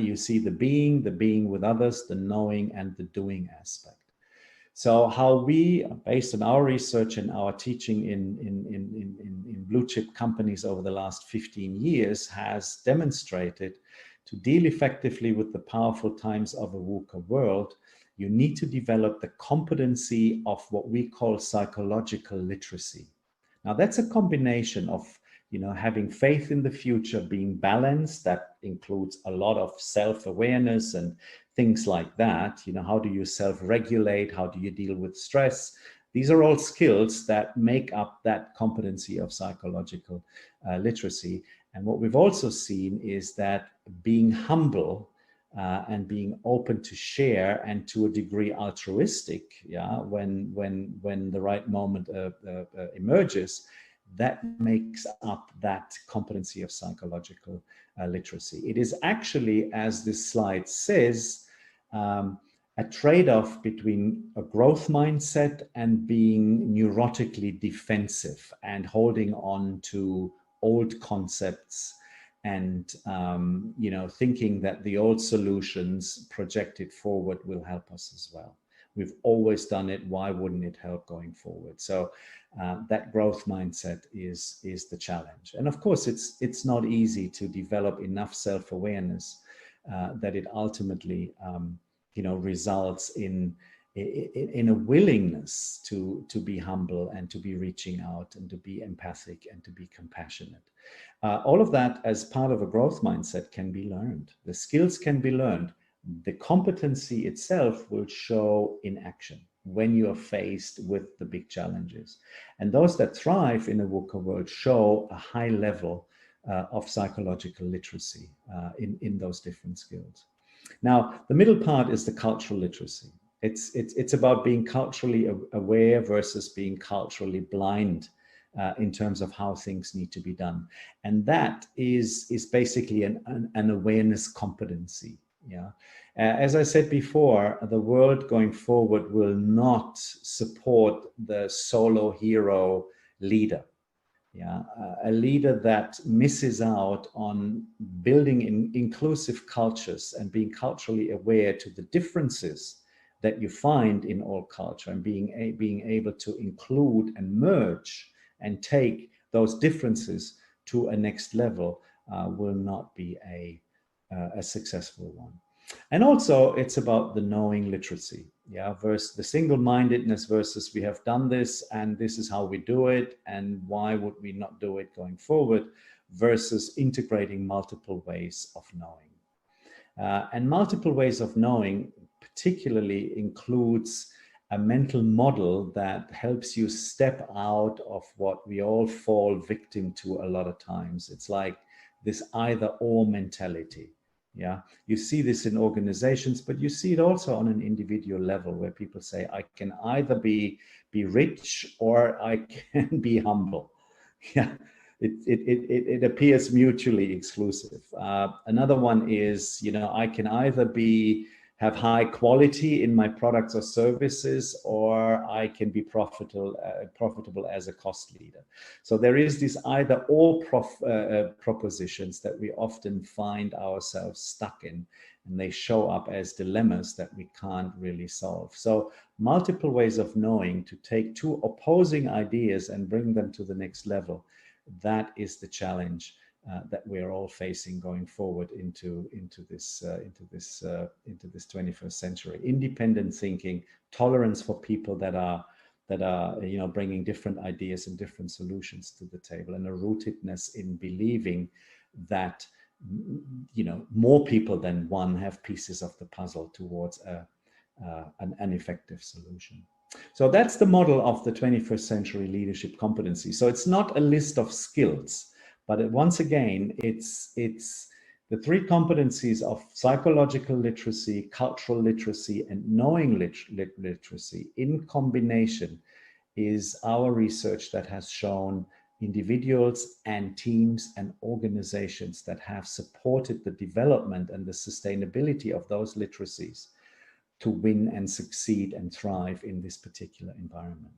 you see the being with others, the knowing and the doing aspect. So how we, based on our research and our teaching in blue chip companies over the last 15 years, has demonstrated to deal effectively with the powerful times of a VUCA world, you need to develop the competency of what we call psychological literacy. Now that's a combination of, having faith in the future, being balanced. That includes a lot of self-awareness and things like that. How do you self-regulate? How do you deal with stress? These are all skills that make up that competency of psychological literacy. And what we've also seen is that being humble and being open to share and to a degree altruistic, when the right moment emerges, that makes up that competency of psychological literacy. It is actually, as this slide says, a trade-off between a growth mindset and being neurotically defensive and holding on to old concepts and thinking that the old solutions projected forward will help us as well. We've always done it. Why wouldn't it help going forward? So that growth mindset is the challenge. And of course, it's not easy to develop enough self-awareness that it ultimately results in a willingness to be humble and to be reaching out and to be empathic and to be compassionate. All of that as part of a growth mindset can be learned. The skills can be learned. The competency itself will show in action when you are faced with the big challenges. And those that thrive in a VUCA world show a high level of psychological literacy in those different skills. Now, the middle part is the cultural literacy. It's about being culturally aware versus being culturally blind in terms of how things need to be done. And that is basically an awareness competency. As I said before, the world going forward will not support the solo hero leader. A leader that misses out on building inclusive cultures and being culturally aware to the differences that you find in all culture, and being able to include and merge and take those differences to a next level will not be a successful one. And also it's about the knowing literacy, versus the single-mindedness versus we have done this and this is how we do it and why would we not do it going forward, versus integrating multiple ways of knowing. And multiple ways of knowing particularly includes a mental model that helps you step out of what we all fall victim to a lot of times. It's like this either-or mentality. You see this in organizations, but you see it also on an individual level where people say, I can either be rich or I can be humble. It appears mutually exclusive. Another one is, I can either have high quality in my products or services, or I can be profitable as a cost leader. So there is this either or propositions that we often find ourselves stuck in, and they show up as dilemmas that we can't really solve. So multiple ways of knowing, to take two opposing ideas and bring them to the next level, that is the challenge that we're all facing going forward into this 21st century. Independent thinking, tolerance for people that are bringing different ideas and different solutions to the table, and a rootedness in believing that more people than one have pieces of the puzzle towards an effective solution. So that's the model of the 21st century leadership competency. So it's not a list of skills, but once again, it's the three competencies of psychological literacy, cultural literacy, and knowing literacy in combination is our research that has shown individuals and teams and organizations that have supported the development and the sustainability of those literacies to win and succeed and thrive in this particular environment.